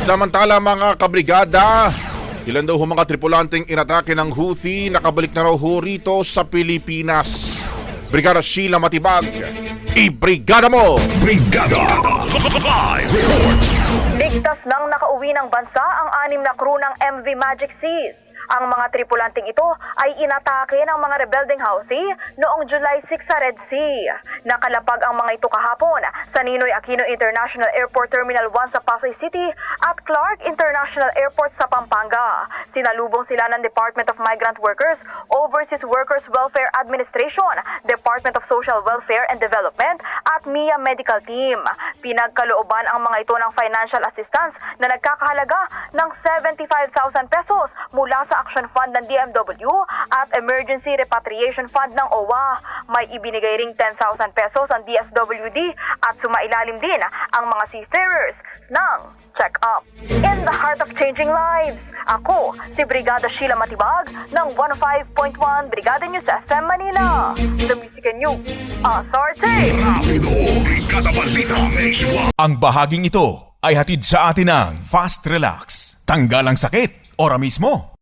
Samantala mga kabrigada, ilan daw ho mga tripulanteng inatake ng Houthi nakabalik na raw ho rito sa Pilipinas. Brigada Sheila Matibag, i-brigada mo! Brigada Live Report. Ligtas nang nakauwi ng bansa ang 6 na crew ng MV Magic Seas. Ang mga tripulanteng ito ay inatake ng mga rebelding Houthi noong July 6 sa Red Sea. Nakalapag ang mga ito kahapon sa Ninoy Aquino International Airport Terminal 1 sa Pasay City at Clark International Airport sa Pampanga. Sinalubong sila ng Department of Migrant Workers, Overseas Workers Welfare Administration, Department of Social Welfare and Development at MIA Medical Team. Pinagkalooban ang mga ito ng financial assistance na nagkakahalaga ng 75,000 pesos mula sa Action Fund ng DMW at Emergency Repatriation Fund ng OWA. May ibinigay ring 10,000 pesos ang DSWD at sumailalim din ang mga seafarers ng check-up. In the heart of changing lives, ako si Brigada Sheila Matibag ng 105.1 Brigada News FM Manila. The Music and News Authority. Rapido, Brigada Balita Nationwide. Ang bahaging ito ay hatid sa atin ng Fast Relax. Tanggal ang sakit, ora mismo.